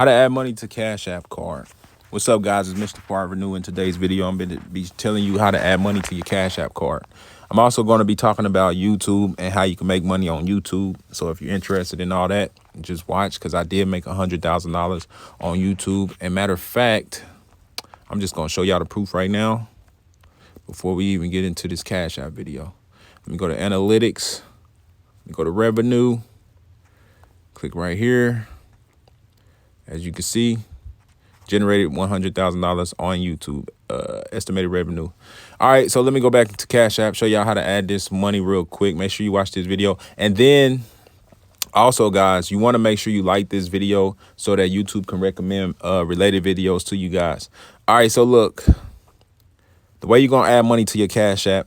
How to add money to Cash App card. What's up, guys? It's Mr. Farver New. In today's video, I'm going to be telling you how to add money to your Cash App card. I'm also going to be talking about YouTube and how you can make money on YouTube. So if you're interested in all that, just watch, because I did make $100,000 on YouTube. And matter of fact, I'm just going to show y'all the proof right now before we even get into this Cash App video. Let me go to Analytics. Let me go to Revenue. Click right here. As you can see, generated $100,000 on YouTube, estimated revenue. All right, so let me go back to Cash App, show y'all how to add this money real quick. Make sure you watch this video. And then also, guys, you want to make sure you like this video so that YouTube can recommend related videos to you guys. All right, so look, the way you're going to add money to your Cash App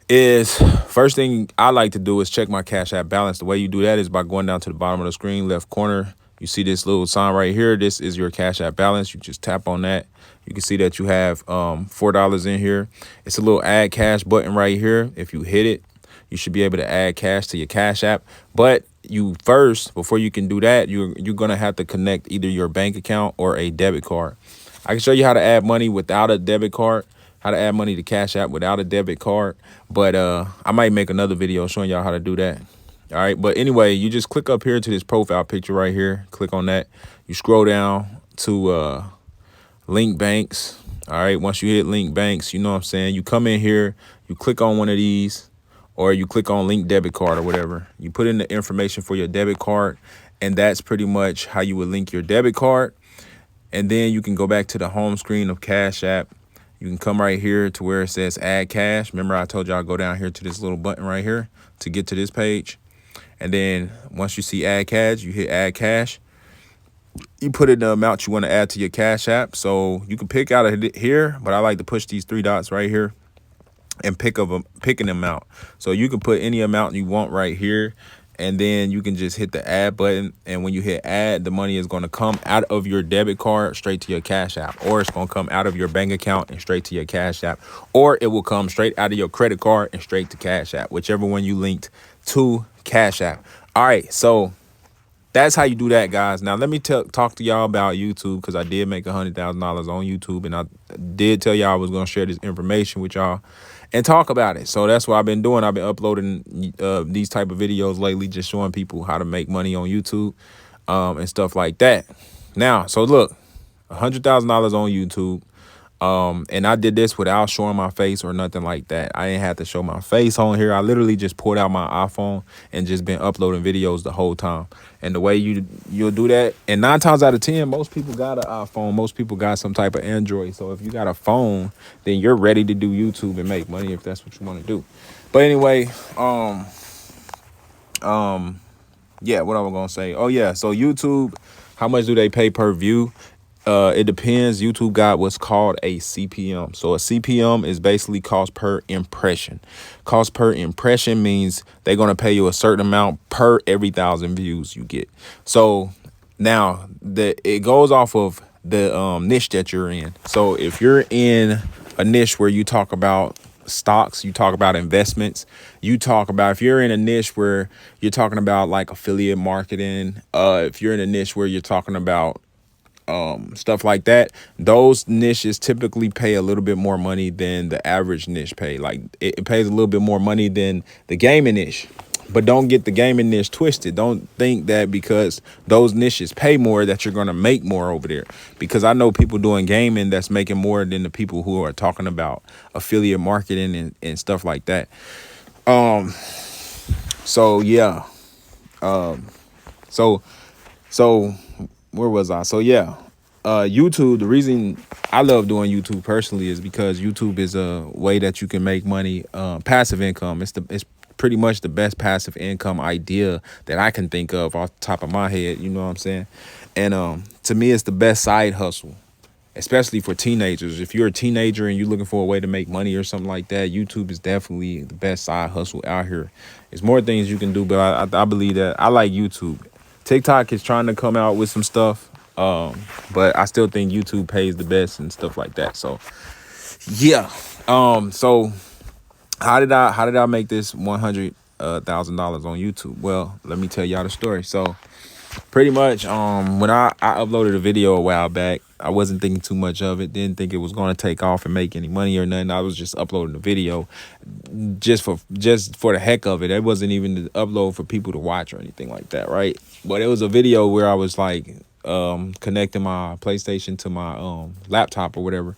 is, first thing I like to do is check my Cash App balance. The way you do that is by going down to the bottom of the screen, left corner. You see this little sign right here. This is your Cash App balance. You just tap on that. You can see that you have $4 in here. It's a little add cash button right here. If you hit it, you should be able to add cash to your Cash App. But you first, before you can do that, you're going to have to connect either your bank account or a debit card. I can show you how to add money without a debit card, how to add money to Cash App without a debit card. But I might make another video showing y'all how to do that. All right. But anyway, you just click up here to this profile picture right here. Click on that. You scroll down to link banks. All right. Once you hit link banks, you know what I'm saying? You come in here, you click on one of these, or you click on link debit card or whatever. You put in the information for your debit card, and that's pretty much how you would link your debit card. And then you can go back to the home screen of Cash App. You can come right here to where it says add cash. Remember, I told y'all go down here to this little button right here to get to this page. And then once you see add cash, you hit add cash. You put in the amount you want to add to your Cash App. So you can pick out of here, but I like to push these three dots right here and pick an amount. So you can put any amount you want right here. And then you can just hit the add button. And when you hit add, the money is going to come out of your debit card straight to your Cash App, or it's going to come out of your bank account and straight to your Cash App, or it will come straight out of your credit card and straight to Cash App, whichever one you linked to Cash App. All right, so that's how you do that, guys. Now let me talk to y'all about YouTube, because I did make $100,000 on YouTube, and I did tell y'all I was going to share this information with y'all and talk about it. So that's what I've been doing. I've been uploading these type of videos lately, just showing people how to make money on YouTube and stuff like that. Now, so look, $100,000 on YouTube. And I did this without showing my face or nothing like that. I didn't have to show my face on here. I literally just pulled out my iPhone and just been uploading videos the whole time. And the way you'll do that, and 9 times out of 10, most people got an iPhone. Most people got some type of Android. So if you got a phone, then you're ready to do YouTube and make money if that's what you want to do. But anyway, yeah, what am I gonna say? Oh yeah, so YouTube, how much do they pay per view? It depends. YouTube got what's called a CPM. So a CPM is basically cost per impression. Cost per impression means they're going to pay you a certain amount per every 1,000 views you get. So now it goes off of the niche that you're in. So if you're in a niche where you talk about stocks, you talk about investments, you talk about, if you're in a niche where you're talking about like affiliate marketing, if you're in a niche where you're talking about stuff like that, those niches typically pay a little bit more money than the average niche pay. Like it pays a little bit more money than the gaming niche. But don't get the gaming niche twisted. Don't think that because those niches pay more that you're going to make more over there. Because I know people doing gaming that's making more than the people who are talking about affiliate marketing and stuff like that. So yeah. So where was I? So yeah, YouTube, the reason I love doing YouTube personally is because YouTube is a way that you can make money, passive income. It's pretty much the best passive income idea that I can think of off the top of my head. You know what I'm saying? And to me, it's the best side hustle, especially for teenagers. If you're a teenager and you're looking for a way to make money or something like that, YouTube is definitely the best side hustle out here. There's more things you can do, but I believe that I like YouTube. TikTok is trying to come out with some stuff, but I still think YouTube pays the best and stuff like that. So yeah. So how did I make this $100,000 on YouTube? Well, let me tell y'all the story. So pretty much when I uploaded a video a while back, I wasn't thinking too much of it, didn't think it was going to take off and make any money or nothing. I was just uploading a video just for the heck of it. It wasn't even to upload for people to watch or anything like that, right? But it was a video where I was like connecting my PlayStation to my laptop or whatever.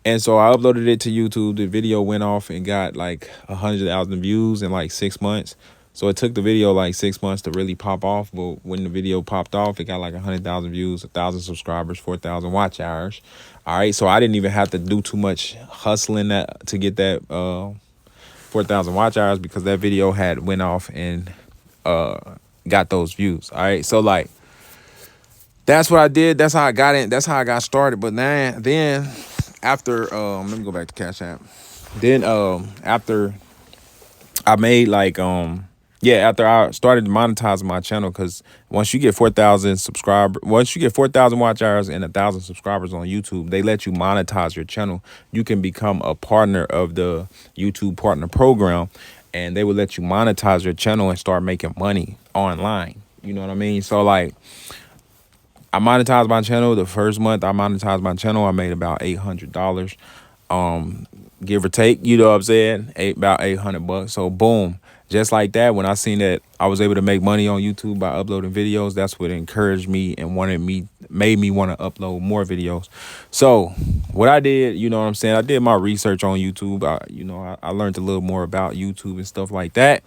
And so I uploaded it to YouTube. The video went off and got like 100,000 views in like 6 months. So it took the video like 6 months to really pop off. But when the video popped off, it got like 100,000 views, 1,000 subscribers, 4,000 watch hours. All right. So I didn't even have to do too much hustling that to get that 4,000 watch hours, because that video had went off and got those views. All right. So like, that's what I did. That's how I got in. That's how I got started. But then after let me go back to Cash App. Then after I made like after I started monetizing my channel, because once you get 4,000 subscribers, once you get 4,000 watch hours and 1,000 subscribers on YouTube, they let you monetize your channel. You can become a partner of the YouTube partner program, and they will let you monetize your channel and start making money online. You know what I mean? So like, I monetized my channel. The first month I monetized my channel, I made about $800, give or take. You know what I'm saying? About 800 bucks. So boom, just like that. When I seen that I was able to make money on YouTube by uploading videos, that's what encouraged me and made me want to upload more videos. So what I did, you know what I'm saying? I did my research on YouTube. I learned a little more about YouTube and stuff like that.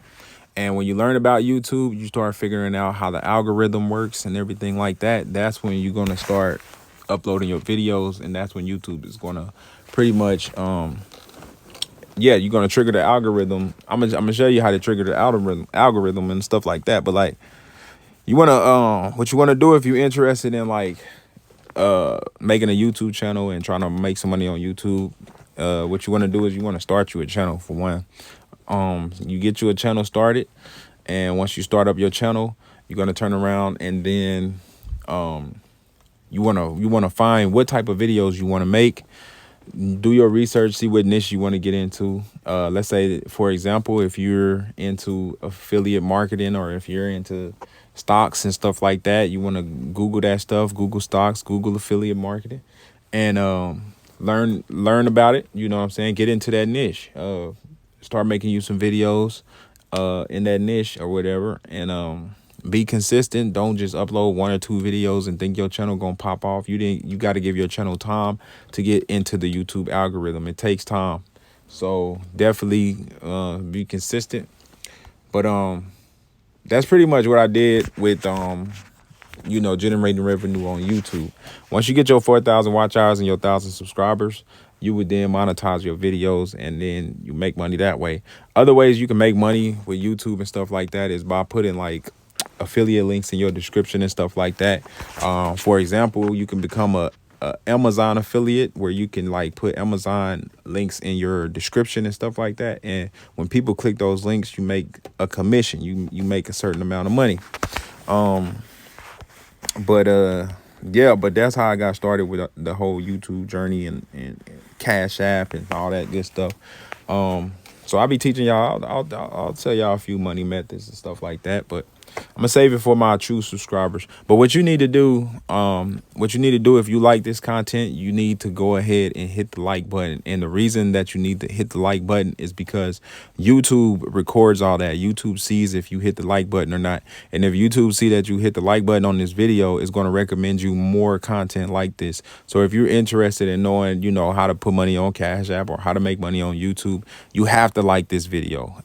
And when you learn about YouTube, you start figuring out how the algorithm works and everything like that. That's when you're going to start uploading your videos. And that's when YouTube is going to pretty much, you're going to trigger the algorithm. I'm gonna show you how to trigger the algorithm and stuff like that. But like, you want to, what you want to do if you're interested in like making a YouTube channel and trying to make some money on YouTube, what you want to do is you want to start you a channel for one. You get you a channel started, and once you start up your channel, you're going to turn around and then you want to find what type of videos you want to make. Do your research, see what niche you want to get into. Let's say, for example, if you're into affiliate marketing, or if you're into stocks and stuff like that, you want to Google that stuff, Google stocks, Google affiliate marketing, and learn about it. You know what I'm saying? Get into that niche. Start making you some videos in that niche or whatever, and be consistent. Don't just upload 1 or 2 videos and think your channel gonna pop off. You got to give your channel time to get into the YouTube algorithm. It takes time, so definitely be consistent. But that's pretty much what I did with generating revenue on YouTube. Once you get your 4,000 watch hours and your 1,000 subscribers, you would then monetize your videos, and then you make money that way. Other ways you can make money with YouTube and stuff like that is by putting like affiliate links in your description and stuff like that. For example, you can become a Amazon affiliate, where you can like put Amazon links in your description and stuff like that. And when people click those links, you make a commission. You make a certain amount of money. But that's how I got started with the whole YouTube journey and Cash App and all that good stuff. So I'll be teaching y'all. I'll tell y'all a few money methods and stuff like that. But I'm gonna save it for my true subscribers. But what you need to do, if you like this content, you need to go ahead and hit the like button. And the reason that you need to hit the like button is because YouTube records all that. YouTube sees if you hit the like button or not. And if YouTube see that you hit the like button on this video, it's going to recommend you more content like this. So if you're interested in knowing, how to put money on Cash App or how to make money on YouTube, you have to like this video.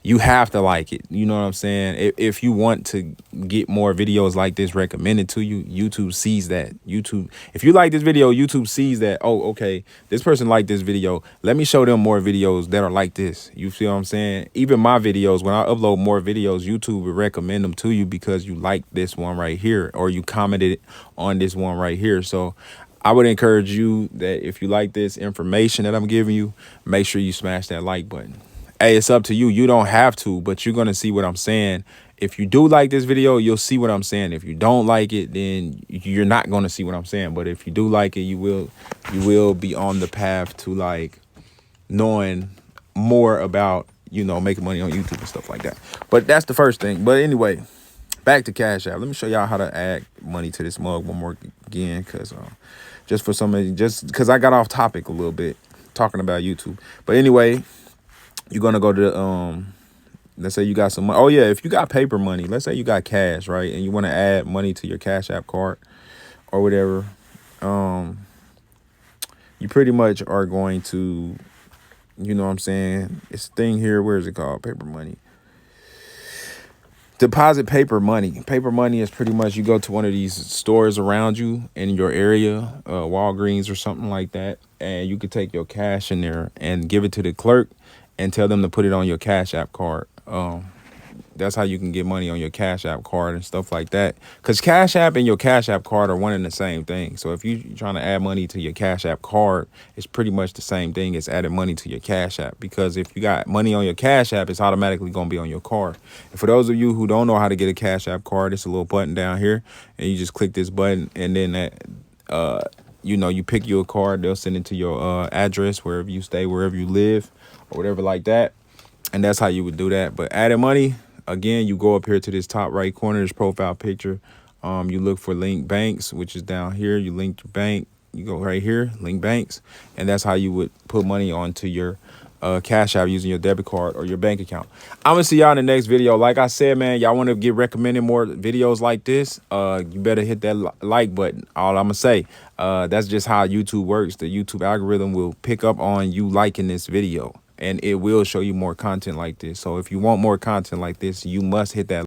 You have to like it. You know what I'm saying? If you want to get more videos like this recommended to you, YouTube sees that. If you like this video, YouTube sees that, oh, okay, this person liked this video. Let me show them more videos that are like this. You feel what I'm saying? Even my videos, when I upload more videos, YouTube will recommend them to you because you like this one right here, or you commented on this one right here. So I would encourage you that if you like this information that I'm giving you, make sure you smash that like button. Hey, it's up to you. You don't have to, but you're going to see what I'm saying. If you do like this video, you'll see what I'm saying. If you don't like it, then you're not going to see what I'm saying. But if you do like it, you will be on the path to like knowing more about, making money on YouTube and stuff like that. But that's the first thing. But anyway, back to Cash App. Let me show y'all how to add money to this mug one more again, because just for some, just because I got off topic a little bit talking about YouTube. But anyway, you're gonna go to let's say you got some money. Oh yeah, if you got paper money, let's say you got cash, right, and you want to add money to your Cash App card or whatever, you pretty much are going to, you know what I'm saying, it's a thing here, where is it called? Paper money. Deposit paper money. Paper money is pretty much, you go to one of these stores around you in your area, Walgreens or something like that, and you could take your cash in there and give it to the clerk and tell them to put it on your Cash App card. That's how you can get money on your Cash App card and stuff like that. Because Cash App and your Cash App card are one and the same thing. So if you're trying to add money to your Cash App card, it's pretty much the same thing as adding money to your Cash App. Because if you got money on your Cash App, it's automatically going to be on your card. And for those of you who don't know how to get a Cash App card, it's a little button down here. And you just click this button, and then that, you know, you pick your card. They'll send it to your address, wherever you stay, wherever you live, or whatever like that. And that's how you would do that. But adding money, again, you go up here to this top right corner, this profile picture. You look for link banks, which is down here. You link your bank. You go right here, link banks. And that's how you would put money onto your Cash App using your debit card or your bank account. I'm going to see y'all in the next video. Like I said, man, y'all want to get recommended more videos like this, you better hit that like button. All I'm going to say, that's just how YouTube works. The YouTube algorithm will pick up on you liking this video, and it will show you more content like this. So if you want more content like this, you must hit that